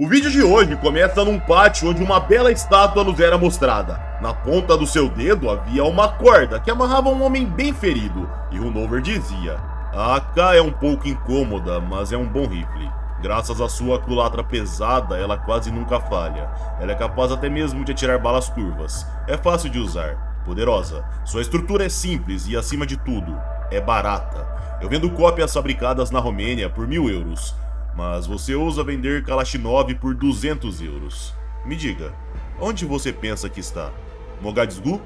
O vídeo de hoje começa num pátio onde uma bela estátua nos era mostrada. Na ponta do seu dedo havia uma corda que amarrava um homem bem ferido, e Runover dizia: "A AK é um pouco incômoda, mas é um bom rifle. Graças à sua culatra pesada, ela quase nunca falha. Ela é capaz até mesmo de atirar balas curvas. É fácil de usar, poderosa. Sua estrutura é simples e, acima de tudo, é barata. Eu vendo cópias fabricadas na Romênia por 1000 euros. Mas você ousa vender Kalashnikov por 200 euros. Me diga, onde você pensa que está? Mogadishu?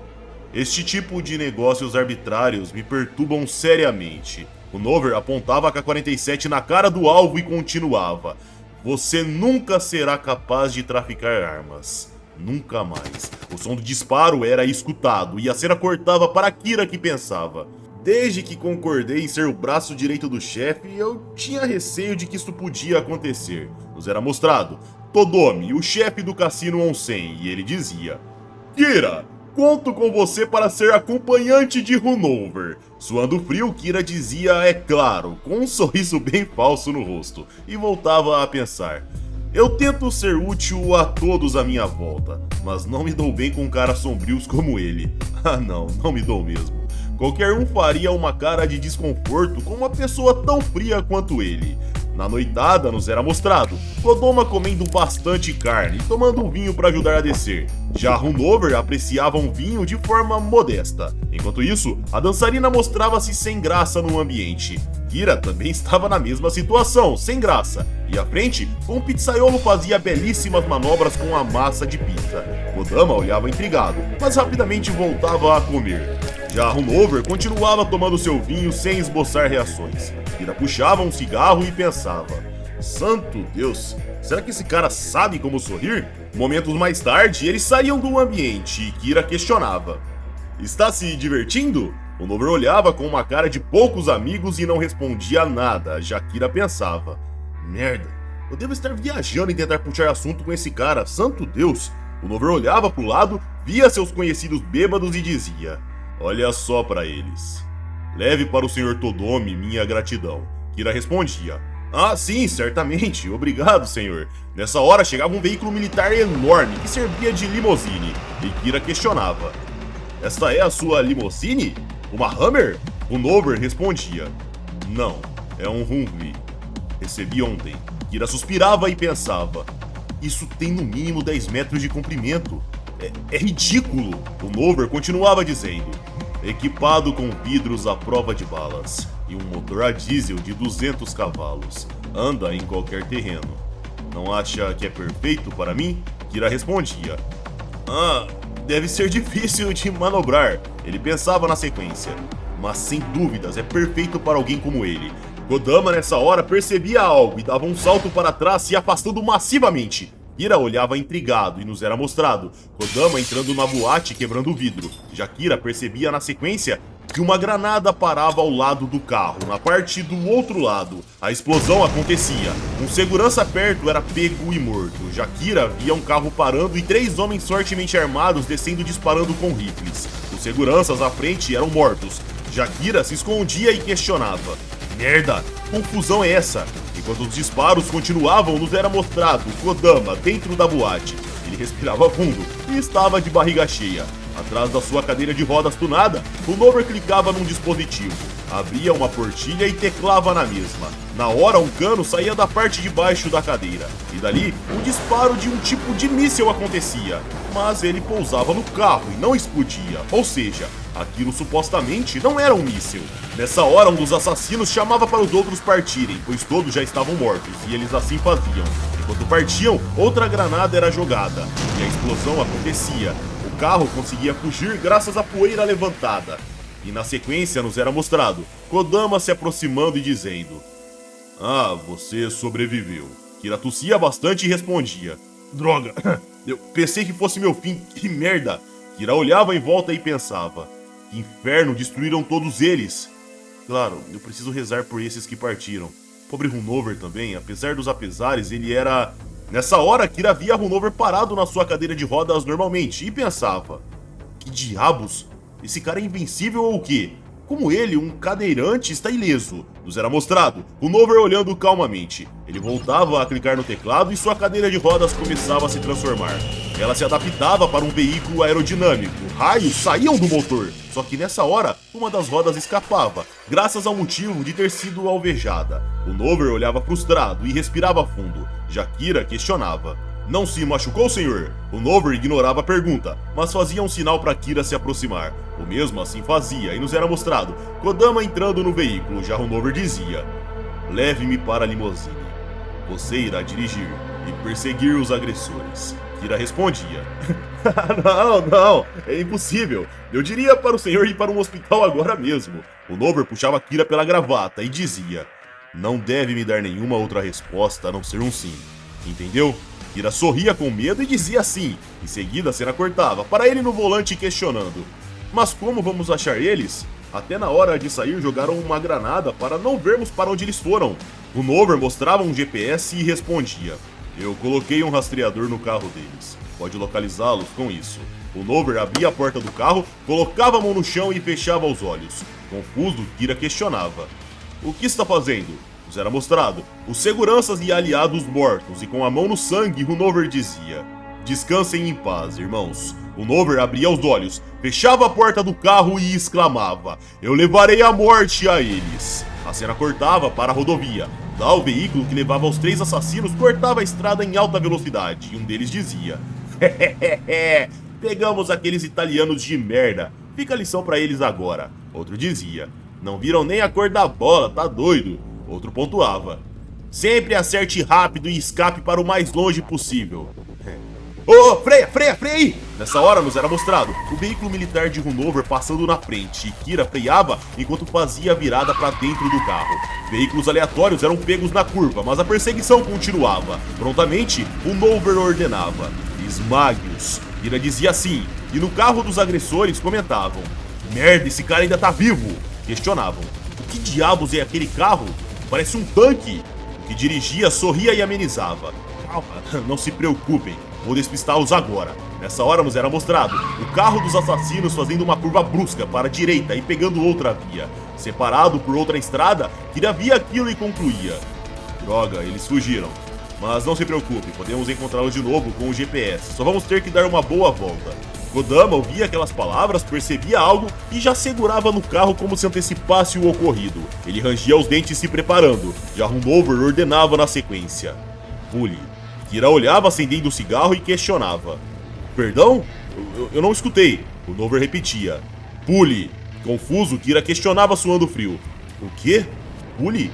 Este tipo de negócios arbitrários me perturbam seriamente." O Nover apontava a K-47 na cara do alvo e continuava: "Você nunca será capaz de traficar armas. Nunca mais." O som do disparo era escutado e a cena cortava para Kira, que pensava: "Desde que concordei em ser o braço direito do chefe, eu tinha receio de que isso podia acontecer." Nos era mostrado Todomi, o chefe do cassino Onsen, e ele dizia: "Kira, conto com você para ser acompanhante de Runover." Suando frio, Kira dizia "é claro", com um sorriso bem falso no rosto, e voltava a pensar: "Eu tento ser útil a todos à minha volta, mas não me dou bem com caras sombrios como ele." Ah não me dou mesmo. Qualquer um faria uma cara de desconforto com uma pessoa tão fria quanto ele. Na noitada nos era mostrado Kodama comendo bastante carne e tomando um vinho para ajudar a descer. Já Runover apreciava um vinho de forma modesta. Enquanto isso, a dançarina mostrava-se sem graça no ambiente. Kira também estava na mesma situação, sem graça, e à frente, um pizzaiolo fazia belíssimas manobras com a massa de pizza. Kodama olhava intrigado, mas rapidamente voltava a comer. Já Runover continuava tomando seu vinho sem esboçar reações. Kira puxava um cigarro e pensava: "Santo Deus, será que esse cara sabe como sorrir?" Momentos mais tarde, eles saíam do ambiente e Kira questionava: "Está se divertindo?" O Nover olhava com uma cara de poucos amigos e não respondia nada. Já Kira pensava: "Merda, eu devo estar viajando e tentar puxar assunto com esse cara, santo Deus." O Nover olhava pro lado, via seus conhecidos bêbados e dizia: "Olha só pra eles. Leve para o Sr. Todomi minha gratidão." Kira respondia: "Ah, sim, certamente. Obrigado, senhor." Nessa hora chegava um veículo militar enorme que servia de limousine, e Kira questionava: "Esta é a sua limousine? Uma Hummer?" O Nover respondia: "Não, é um Humvee. Recebi ontem." Kira suspirava e pensava: "Isso tem no mínimo 10 metros de comprimento. É ridículo." O Nover continuava dizendo: "Equipado com vidros à prova de balas e um motor a diesel de 200 cavalos. Anda em qualquer terreno. Não acha que é perfeito para mim?" Kira respondia: "Ah, deve ser difícil de manobrar." Ele pensava na sequência: "Mas sem dúvidas é perfeito para alguém como ele." Kodama nessa hora percebia algo e dava um salto para trás, se afastando massivamente. Kira olhava intrigado e nos era mostrado Kodama entrando na boate e quebrando o vidro. Já Kira percebia na sequência que uma granada parava ao lado do carro, na parte do outro lado. A explosão acontecia. Um segurança perto era pego e morto. Já Kira via um carro parando e 3 homens fortemente armados descendo disparando com rifles. Os seguranças à frente eram mortos. Já Kira se escondia e questionava: "Merda, que confusão é essa?" Enquanto os disparos continuavam, nos era mostrado Kodama dentro da boate. Ele respirava fundo e estava de barriga cheia. Atrás da sua cadeira de rodas tunada, o Nover clicava num dispositivo, abria uma portilha e teclava na mesma. Na hora, um cano saía da parte de baixo da cadeira, e dali, um disparo de um tipo de míssil acontecia. Mas ele pousava no carro e não explodia, ou seja, aquilo supostamente não era um míssil. Nessa hora, um dos assassinos chamava para os outros partirem, pois todos já estavam mortos, e eles assim faziam. Enquanto partiam, outra granada era jogada, e a explosão acontecia. O carro conseguia fugir graças à poeira levantada. E na sequência nos era mostrado Kodama se aproximando e dizendo: "Ah, você sobreviveu." Kira tossia bastante e respondia: "Droga, eu pensei que fosse meu fim, que merda." Kira olhava em volta e pensava: "Que inferno, destruíram todos eles. Claro, eu preciso rezar por esses que partiram. Pobre Runover também, apesar dos apesares, ele era..." Nessa hora, Kira via Runover parado na sua cadeira de rodas normalmente e pensava: "Que diabos? Esse cara é invencível ou o quê?" Como ele, um cadeirante, está ileso, nos era mostrado, o Nover olhando calmamente. Ele voltava a clicar no teclado e sua cadeira de rodas começava a se transformar. Ela se adaptava para um veículo aerodinâmico, raios saíam do motor, só que nessa hora, uma das rodas escapava, graças ao motivo de ter sido alvejada. O Nover olhava frustrado e respirava fundo. Já Kira questionava. Não se machucou, senhor? O Nover ignorava a pergunta, mas fazia um sinal para Kira se aproximar. O mesmo assim fazia e nos era mostrado, Kodama entrando no veículo. Já o Nover dizia: leve-me para a limusine. Você irá dirigir e perseguir os agressores. Kira respondia: não, é impossível. Eu diria para o senhor ir para um hospital agora mesmo. O Nover puxava Kira pela gravata e dizia: não deve me dar nenhuma outra resposta a não ser um sim. Entendeu? Kira sorria com medo e dizia sim. Em seguida a cena cortava, para ele no volante questionando: mas como vamos achar eles? Até na hora de sair jogaram uma granada para não vermos para onde eles foram. O Nover mostrava um GPS e respondia: eu coloquei um rastreador no carro deles. Pode localizá-los com isso. O Nover abria a porta do carro, colocava a mão no chão e fechava os olhos. Confuso, Kira questionava: o que está fazendo? Nos era mostrado os seguranças e aliados mortos, e com a mão no sangue, o Nover dizia: descansem em paz, irmãos. O Nover abria os olhos, fechava a porta do carro e exclamava: eu levarei a morte a eles. A cena cortava para a rodovia. Lá o veículo que levava os 3 assassinos cortava a estrada em alta velocidade, e um deles dizia: pegamos aqueles italianos de merda, fica a lição pra eles agora. Outro dizia: não viram nem a cor da bola, tá doido? Outro pontuava: sempre acerte rápido e escape para o mais longe possível. Ô, freia aí! Nessa hora nos era mostrado o veículo militar de Runover passando na frente, e Kira freava enquanto fazia a virada para dentro do carro. Veículos aleatórios eram pegos na curva, mas a perseguição continuava. Prontamente, Runover ordenava: esmague-os. Kira dizia sim, e no carro dos agressores comentavam: merda, esse cara ainda tá vivo! Questionavam: o que diabos é aquele carro? Parece um tanque! O que dirigia sorria e amenizava: calma, não se preocupem, vou despistá-los agora. Nessa hora nos era mostrado o carro dos assassinos fazendo uma curva brusca para a direita e pegando outra via. Separado por outra estrada, Kira via aquilo e concluía: droga, eles fugiram. Mas não se preocupe, podemos encontrá-los de novo com o GPS, só vamos ter que dar uma boa volta. Kodama ouvia aquelas palavras, percebia algo e já segurava no carro como se antecipasse o ocorrido. Ele rangia os dentes se preparando, já Runover ordenava na sequência: pule. Kira olhava acendendo o cigarro e questionava: perdão? Eu não escutei. O Nover repetia: pule. Confuso, Kira questionava suando frio: o quê? Pule?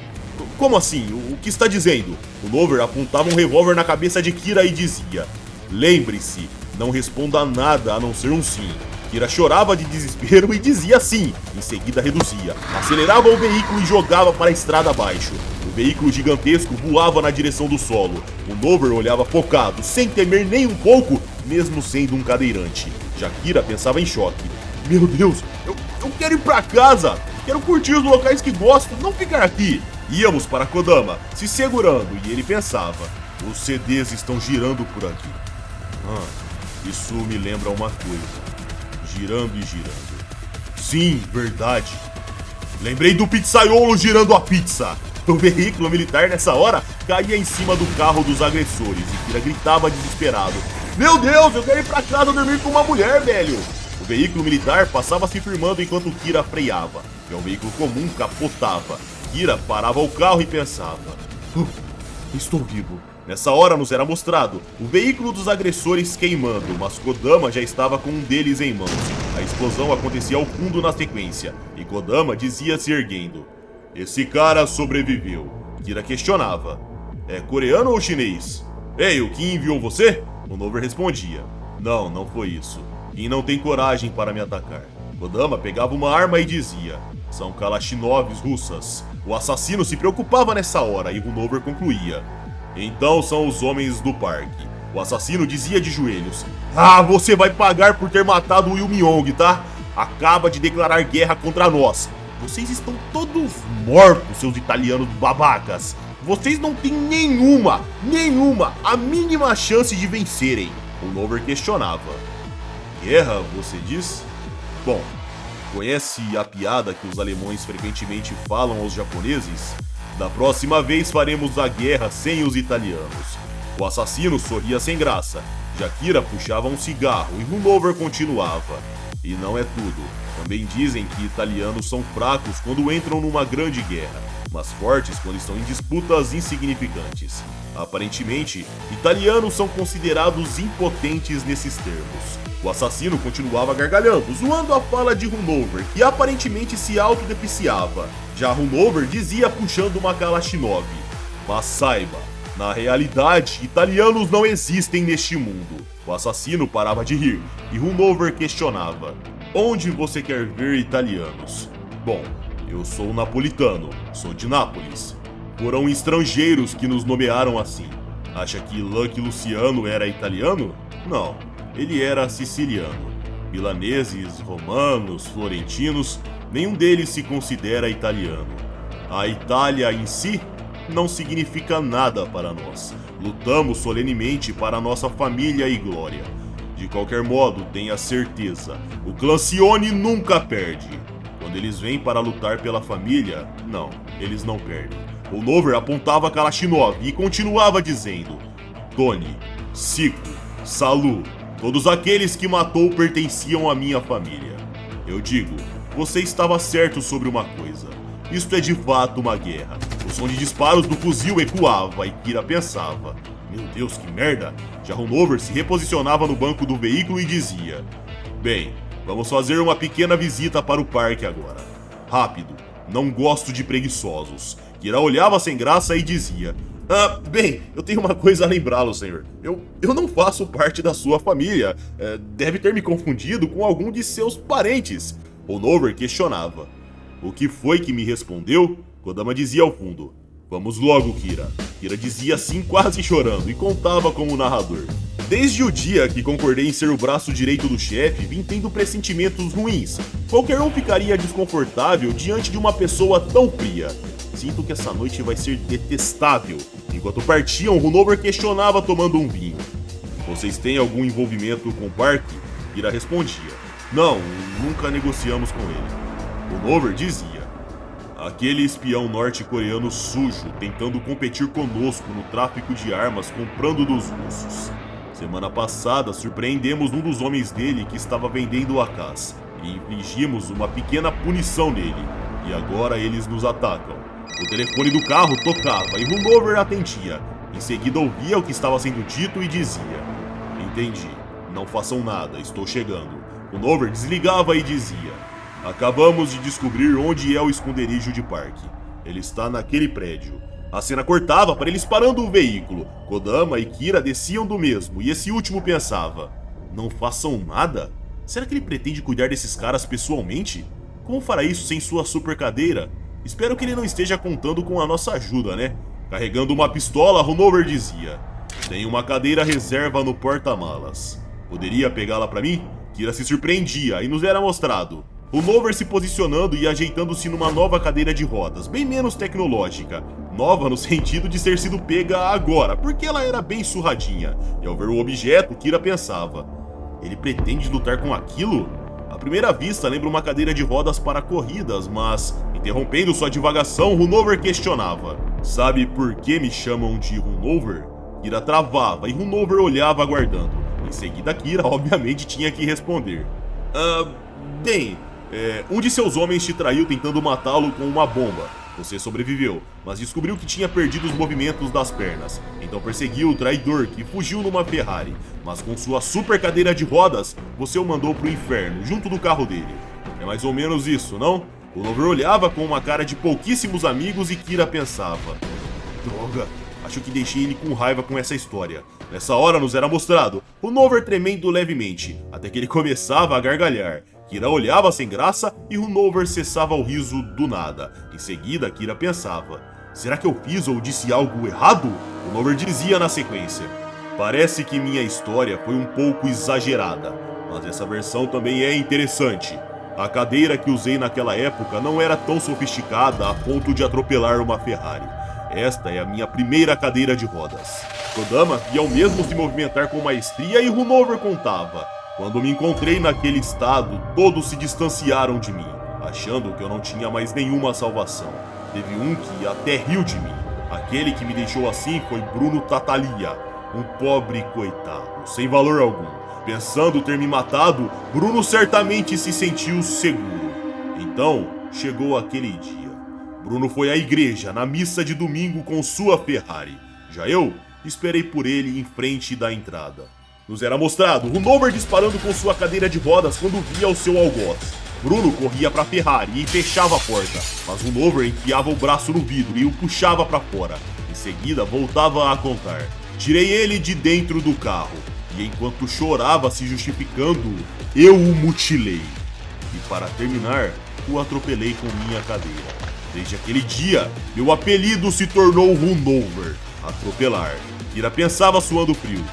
Como assim? O que está dizendo? O Nover apontava um revólver na cabeça de Kira e dizia: lembre-se, não responda a nada a não ser um sim. Kira chorava de desespero e dizia sim. Em seguida reduzia, acelerava o veículo e jogava para a estrada abaixo. O veículo gigantesco voava na direção do solo. O Nover olhava focado, sem temer nem um pouco, mesmo sendo um cadeirante. Já Kira pensava em choque: meu Deus, eu quero ir pra casa! Quero curtir os locais que gosto, não ficar aqui! Íamos para Kodama, se segurando, e ele pensava: os CDs estão girando por aqui. Isso me lembra uma coisa. Girando e girando. Sim, verdade. Lembrei do pizzaiolo girando a pizza. O veículo militar nessa hora caía em cima do carro dos agressores e Kira gritava desesperado: meu Deus, eu quero ir pra casa dormir com uma mulher, velho! O veículo militar passava se firmando enquanto Kira freava. E o veículo comum capotava. Kira parava o carro e pensava: estou vivo. Nessa hora nos era mostrado o veículo dos agressores queimando, mas Kodama já estava com um deles em mãos. A explosão acontecia ao fundo na sequência, e Kodama dizia se erguendo: esse cara sobreviveu. Kira questionava: é coreano ou chinês? Ei, o Kim enviou você? O Nover respondia: não foi isso. Kim não tem coragem para me atacar. Kodama pegava uma arma e dizia: são Kalashnikovs russas. O assassino se preocupava nessa hora e Runover concluía: então são os homens do parque. O assassino dizia de joelhos: você vai pagar por ter matado o Yu Myong, tá? Acaba de declarar guerra contra nós. Vocês estão todos mortos, seus italianos babacas. Vocês não têm nenhuma, a mínima chance de vencerem. O Nover questionava: guerra, você diz? Bom, Conhece a piada que os alemães frequentemente falam aos japoneses? Da próxima vez faremos a guerra sem os italianos. O assassino sorria sem graça, já Kira puxava um cigarro e Runover continuava. E não é tudo. Também dizem que italianos são fracos quando entram numa grande guerra, mas fortes quando estão em disputas insignificantes. Aparentemente, italianos são considerados impotentes nesses termos. O assassino continuava gargalhando, zoando a fala de Runover, que aparentemente se autodepiciava. Já Runover dizia puxando uma Kalashnikov. Mas saiba, na realidade, italianos não existem neste mundo. O assassino parava de rir, e Runover questionava. Onde você quer ver italianos? Bom, eu sou napolitano, sou de Nápoles. Foram estrangeiros que nos nomearam assim. Acha que Lucky Luciano era italiano? Não, ele era siciliano. Milaneses, romanos, florentinos, nenhum deles se considera italiano. A Itália em si não significa nada para nós. Lutamos solenemente para nossa família e glória. De qualquer modo, tenha certeza, o clã Sione nunca perde. Quando eles vêm para lutar pela família, não, eles não perdem. Runover apontava Kalashnikov e continuava dizendo: Tony, Sico, Salu, todos aqueles que matou pertenciam à minha família. Eu digo, você estava certo sobre uma coisa. Isto é de fato uma guerra. O som de disparos do fuzil ecoava e Kira pensava: meu Deus, que merda! Já Runover se reposicionava no banco do veículo e dizia: bem, vamos fazer uma pequena visita para o parque agora. Rápido, não gosto de preguiçosos. Kira olhava sem graça e dizia: bem, eu tenho uma coisa a lembrá-lo, senhor. Eu não faço parte da sua família. Deve ter me confundido com algum de seus parentes. Runover questionava. O que foi que me respondeu? Kodama dizia ao fundo: vamos logo, Kira. Kira dizia assim quase chorando e contava como narrador. Desde o dia que concordei em ser o braço direito do chefe, vim tendo pressentimentos ruins. Qualquer um ficaria desconfortável diante de uma pessoa tão fria. Sinto que essa noite vai ser detestável. Enquanto partiam, Runover questionava tomando um vinho. Vocês têm algum envolvimento com o parque? Kira respondia: não, nunca negociamos com ele. Runover dizia: aquele espião norte-coreano sujo tentando competir conosco no tráfico de armas comprando dos russos. Semana passada surpreendemos um dos homens dele que estava vendendo a casa e infligimos uma pequena punição nele. E agora eles nos atacam. O telefone do carro tocava e Runover atendia. Em seguida ouvia o que estava sendo dito e dizia: entendi, não façam nada, estou chegando. Runover desligava e dizia: acabamos de descobrir onde é o esconderijo de parque. Ele está naquele prédio. A cena cortava para eles parando o veículo. Kodama e Kira desciam do mesmo e esse último pensava: não façam nada? Será que ele pretende cuidar desses caras pessoalmente? Como fará isso sem sua super cadeira? Espero que ele não esteja contando com a nossa ajuda, né? Carregando uma pistola, Runover dizia: tem uma cadeira reserva no porta-malas. Poderia pegá-la pra mim? Kira se surpreendia e nos era mostrado. Runover se posicionando e ajeitando-se numa nova cadeira de rodas, bem menos tecnológica. Nova no sentido de ter sido pega agora, porque ela era bem surradinha. E ao ver o objeto, Kira pensava: ele pretende lutar com aquilo? À primeira vista lembra uma cadeira de rodas para corridas, mas, interrompendo sua divagação, Runover questionava: sabe por que me chamam de Runover? Kira travava e Runover olhava aguardando. Em seguida, Kira obviamente tinha que responder: bem, um de seus homens te traiu tentando matá-lo com uma bomba. Você sobreviveu, mas descobriu que tinha perdido os movimentos das pernas. Então perseguiu o traidor, que fugiu numa Ferrari. Mas com sua super cadeira de rodas, você o mandou pro inferno, junto do carro dele. É mais ou menos isso, não? O Runover olhava com uma cara de pouquíssimos amigos e Kira pensava: droga, acho que deixei ele com raiva com essa história. Nessa hora nos era mostrado Runover tremendo levemente, até que ele começava a gargalhar. Kira olhava sem graça e Runover cessava o riso do nada. Em seguida, Kira pensava: será que eu fiz ou disse algo errado? Runover dizia na sequência: parece que minha história foi um pouco exagerada, mas essa versão também é interessante. A cadeira que usei naquela época não era tão sofisticada a ponto de atropelar uma Ferrari. Esta é a minha primeira cadeira de rodas. Kodama ia ao mesmo se movimentar com maestria e Runover contava: Quando me encontrei naquele estado, todos se distanciaram de mim, achando que eu não tinha mais nenhuma salvação. Teve um que até riu de mim. Aquele que me deixou assim foi Bruno Tatalia, um pobre coitado, sem valor algum. Pensando ter me matado, Bruno certamente se sentiu seguro. Então, chegou aquele dia. Bruno foi à igreja, na missa de domingo com sua Ferrari. Já eu esperei por ele em frente da entrada. Nos era mostrado Runover disparando com sua cadeira de rodas quando via o seu algoz. Bruno corria para a Ferrari e fechava a porta, mas Runover enfiava o braço no vidro e o puxava para fora. Em seguida, voltava a contar. Tirei ele de dentro do carro e, enquanto chorava se justificando, eu o mutilei. E para terminar, o atropelei com minha cadeira. Desde aquele dia, meu apelido se tornou Runover, atropelar. Kira pensava suando frio.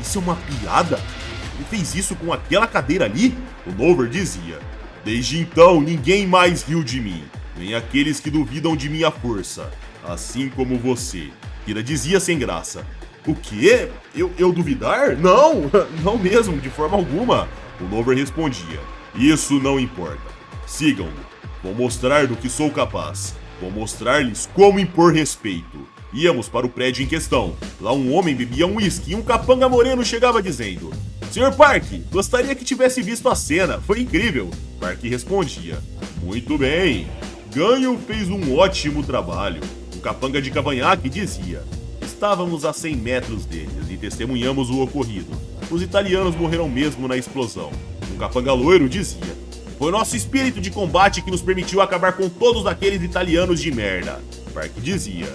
Isso é uma piada? Ele fez isso com aquela cadeira ali? Runover dizia. Desde então, ninguém mais riu de mim, nem aqueles que duvidam de minha força, assim como você. Kira dizia sem graça. O quê? Eu duvidar? Não, não mesmo, de forma alguma. Runover respondia. Isso não importa. Sigam-me. Vou mostrar do que sou capaz. Vou mostrar-lhes como impor respeito. Íamos para o prédio em questão. Lá um homem bebia um uísque e um capanga moreno chegava dizendo: Sr. Park, gostaria que tivesse visto a cena, foi incrível. Park respondia: Muito bem. Ganho fez um ótimo trabalho. O capanga de cavanhaque dizia: Estávamos a 100 metros deles e testemunhamos o ocorrido. Os italianos morreram mesmo na explosão. O capanga loiro dizia: Foi nosso espírito de combate que nos permitiu acabar com todos aqueles italianos de merda. Park dizia: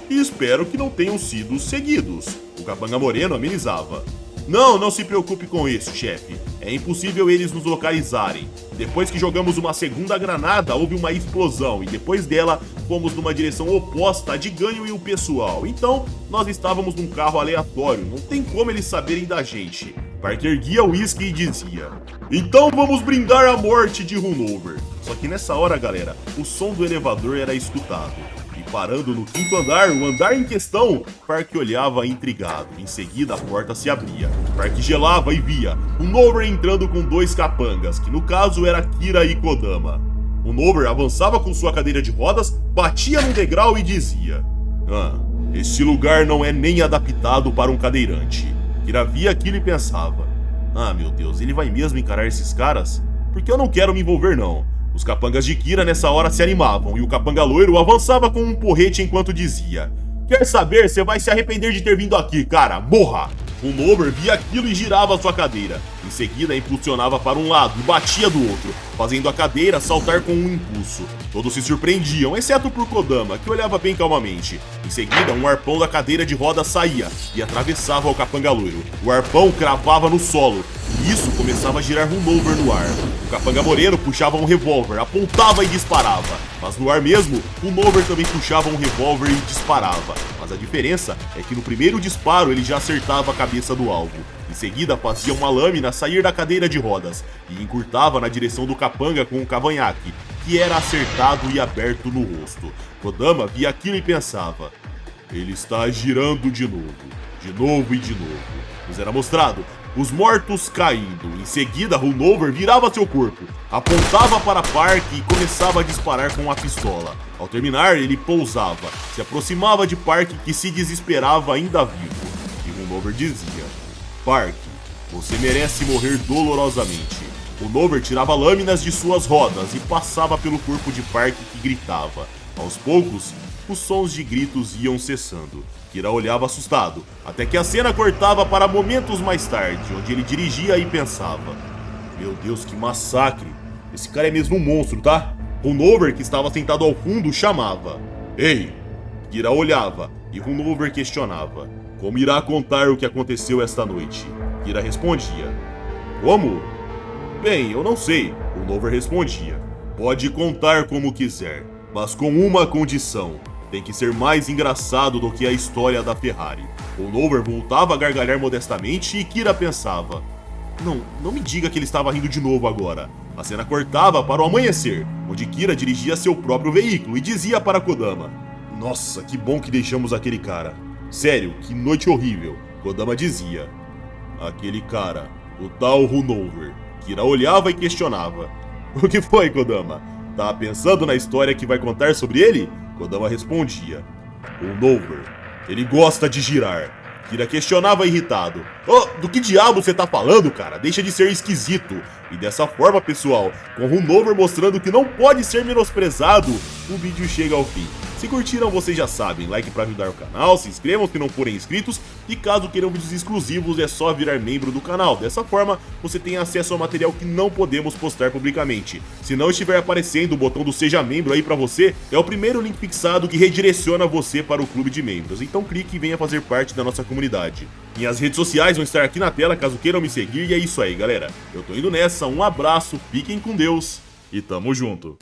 e espero que não tenham sido seguidos. O capanga moreno amenizava: Não se preocupe com isso, chefe. É impossível eles nos localizarem. Depois que jogamos uma segunda granada, houve uma explosão e depois dela fomos numa direção oposta a de Ganho e o pessoal. Então, nós estávamos num carro aleatório, não tem como eles saberem da gente. Parker erguia o uísque e dizia: Então vamos brindar a morte de Runover. Só que nessa hora, galera, o som do elevador era escutado. E parando no quinto andar, o andar em questão, Park olhava intrigado. Em seguida, a porta se abria. Park gelava e via Runover entrando com dois capangas, que no caso era Kira e Kodama. Runover avançava com sua cadeira de rodas, batia no degrau e dizia: Esse lugar não é nem adaptado para um cadeirante. Kira via aquilo e pensava: meu Deus, ele vai mesmo encarar esses caras? Porque eu não quero me envolver não. Os capangas de Kira nessa hora se animavam e o capanga loiro avançava com um porrete enquanto dizia: Quer saber? Você vai se arrepender de ter vindo aqui, cara. Morra! Runover via aquilo e girava sua cadeira. Em seguida, impulsionava para um lado e batia do outro, fazendo a cadeira saltar com um impulso. Todos se surpreendiam, exceto por Kodama, que olhava bem calmamente. Em seguida, um arpão da cadeira de roda saía e atravessava o capanga loiro. O arpão cravava no solo, e isso começava a girar Runover no ar. O capanga moreno puxava um revólver, apontava e disparava. Mas no ar mesmo, Runover também puxava um revólver e disparava. Mas a diferença é que no primeiro disparo ele já acertava a cabeça do alvo. Em seguida, fazia uma lâmina sair da cadeira de rodas e encurtava na direção do capanga com um cavanhaque, que era acertado e aberto no rosto. Kodama via aquilo e pensava: Ele está girando de novo e de novo. Nos era mostrado os mortos caindo. Em seguida, Runover virava seu corpo, apontava para Park e começava a disparar com a pistola. Ao terminar, ele pousava, se aproximava de Park, que se desesperava ainda vivo. E Runover dizia: Park, você merece morrer dolorosamente. Runover tirava lâminas de suas rodas e passava pelo corpo de Park, que gritava. Aos poucos, os sons de gritos iam cessando. Kira olhava assustado, até que a cena cortava para momentos mais tarde, onde ele dirigia e pensava: Meu Deus, que massacre! Esse cara é mesmo um monstro, tá? Runover, que estava sentado ao fundo, chamava: Ei! Kira olhava e Runover questionava: Como irá contar o que aconteceu esta noite? Kira respondia: Como? Bem, eu não sei. Runover respondia: Pode contar como quiser, mas com uma condição. Tem que ser mais engraçado do que a história da Ferrari. Runover voltava a gargalhar modestamente e Kira pensava: Não me diga que ele estava rindo de novo agora. A cena cortava para o amanhecer, onde Kira dirigia seu próprio veículo e dizia para Kodama: Nossa, que bom que deixamos aquele cara. Sério, que noite horrível. Kodama dizia: Aquele cara o tal Runover. Kira olhava e questionava. O que foi, Kodama? Tá pensando na história que vai contar sobre ele? Kodama respondia. Runover, ele gosta de girar. Kira questionava irritado. Oh, do que diabo você tá falando, cara? Deixa de ser esquisito. E dessa forma, pessoal, com Runover mostrando que não pode ser menosprezado, o vídeo chega ao fim. Se curtiram, vocês já sabem, like pra ajudar o canal, se inscrevam se não forem inscritos, e caso queiram vídeos exclusivos é só virar membro do canal. Dessa forma, você tem acesso ao material que não podemos postar publicamente. Se não estiver aparecendo o botão do Seja Membro aí pra você, é o primeiro link fixado que redireciona você para o clube de membros. Então clique e venha fazer parte da nossa comunidade. Minhas redes sociais vão estar aqui na tela caso queiram me seguir, e é isso aí, galera. Eu tô indo nessa, um abraço, fiquem com Deus e tamo junto.